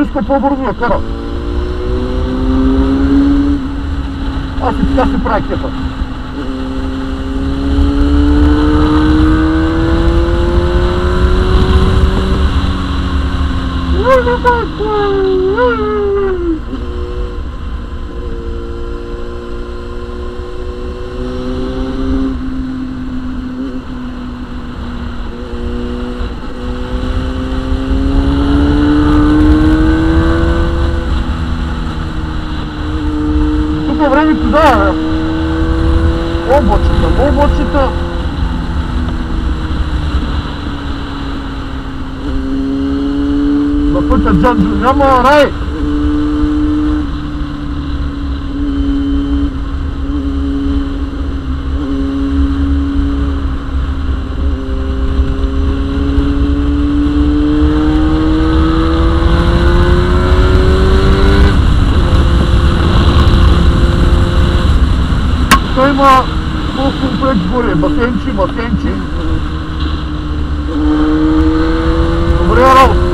иска по-бързо да кара. Аз и така си правя кефа. Тук времето да, облачета. На пътя Джанджо няма рай. Той има фул комплекс горе, басенчи. Добре работа.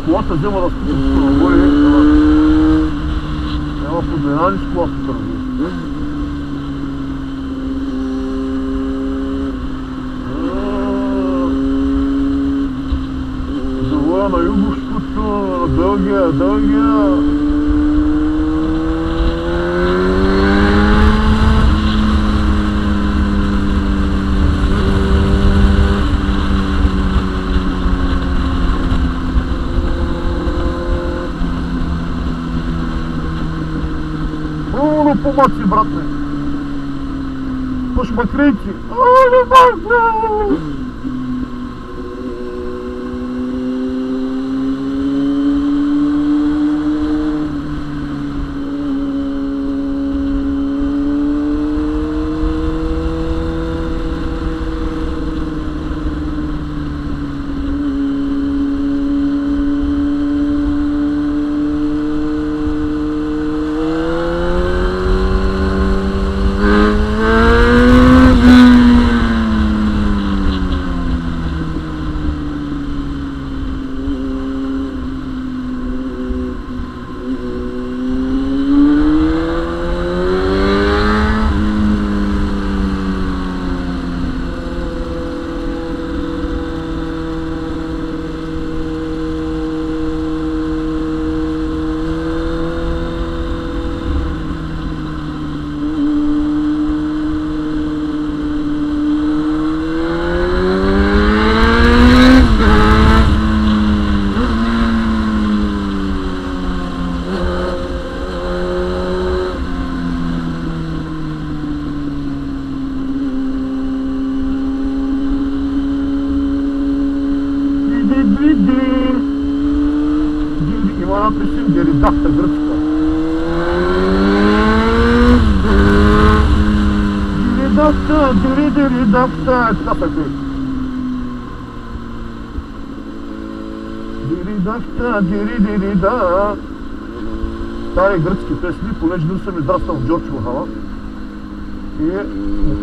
Колата взема да спи нагоре, няма подминани с колата тързи. Завоя на юговското, дългия. Помаци, братне! Пошмакрейки! Има написан Деридахта гръцка. Деридахта, така пъти. Деридахта. Стари гръцки песни, понеже не съм израснал в Джордж Махала. И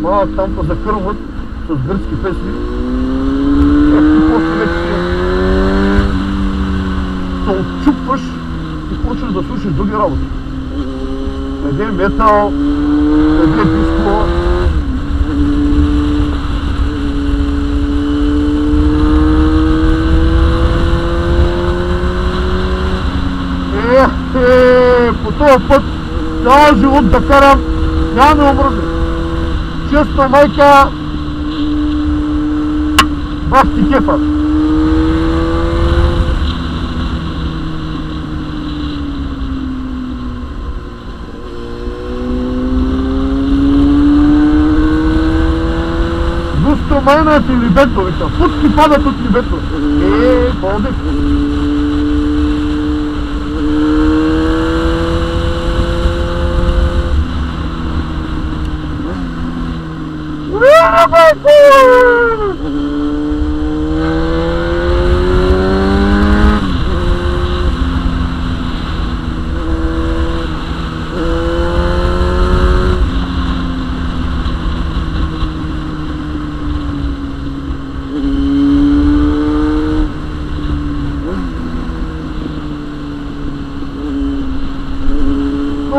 малък там па закърват с гръцки песни. И после вече се отчупваш и почваш да слушаш други работи. Къде е метал, къде е диско. По този път цял живот да карам, няма ме омръзне. Честно, майка, бах ти кефа. Густо майна е в либето, викам. Путки падат от либето. Болдек.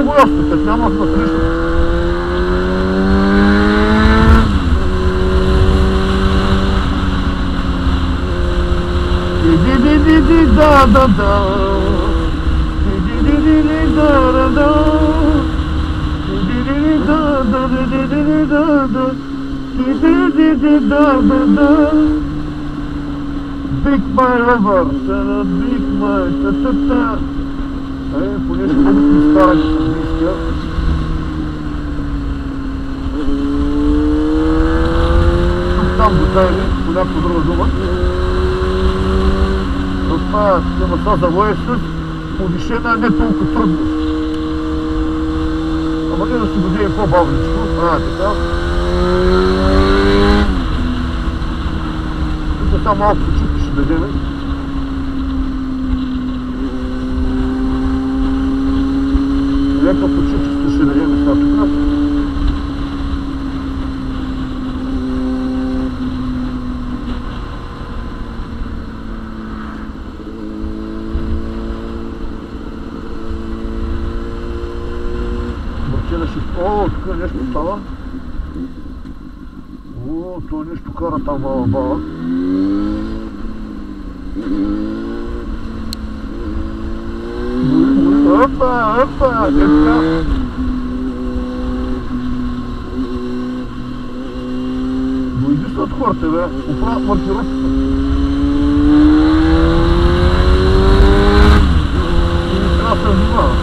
много ясно, като нямах на среща. Да-да-да. Big my river, big my ta-ta-ta. Понеже много сме старани с английския. Тук там дотайли, по някаква друга дума. Но това темата за воя с повишена не толкова трудност. Ама не да си бъде и по-бавничко. Така. Тук само малко почупки ще дадем. Лека почупчица ще дадем сега тук. О, тук нещо става. О, това нещо кара там бала. Опа, детка. Дойди се от хората, бе. Оправят маркировката. И трябва да се внимава.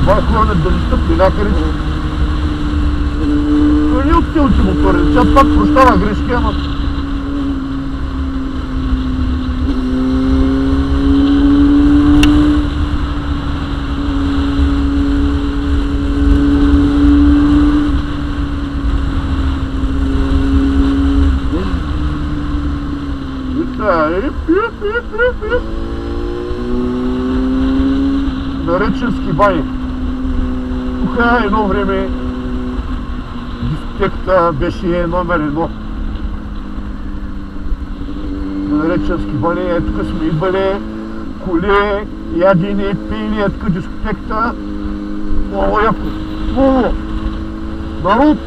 Това е хубаво да ни стъпи някъде. Това не е от силните мотори. Сега пак прощава грешки, ама... Нареченски бани. Тук едно време дискотеката беше номер 1. Нареченски бани, тук сме идвали, коли, ядене, пиене, тук дискотеката. Много яко, много. Народ.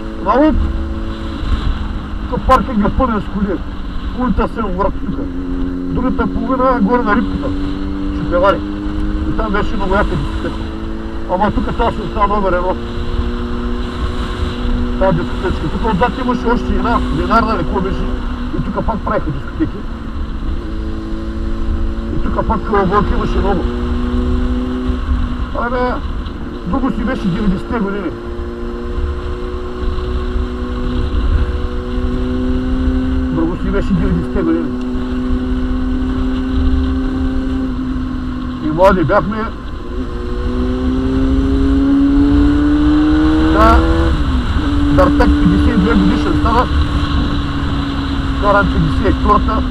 Тук паркинга пълен с коли. Улица се врат тук. Другата половина е горе на рибката. Шупевари. И там беше много яка дискотека. Ама тук тази си остава номер 1. Тази дискотечка. Тук отзад имаше още една бинарна или какво беше. И тук пак правиха дискотеки. И тук пак кълбълки имаше много. Абе, друго си беше 90-те години. Друго си беше 90-те години. И млади бяхме. Дартак 52 годишен стана. Карам 54-та.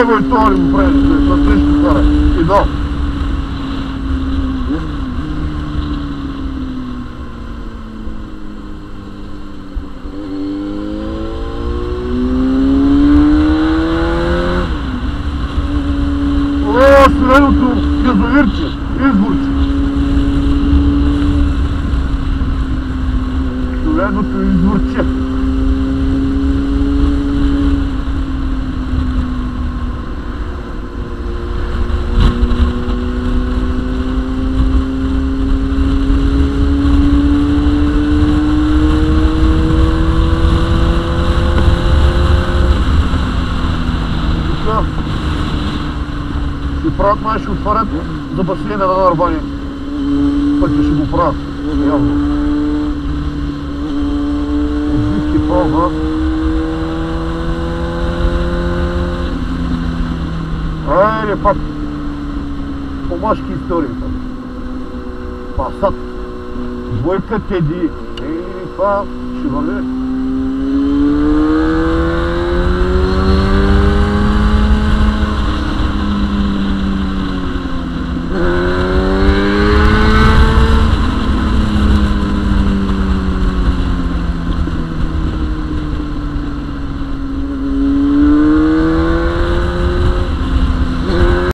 Его и това ли го прави, това срещу кара. И долу. Студеното язовирче, изворче. Студеното изворче. Правят май ще отварят за басейна на Нарбания. Пътя ще го правят. Явно. Отбивки пълна. Айде пак. Помашки истории. Пасат. Двойка Теди. Това ще върви.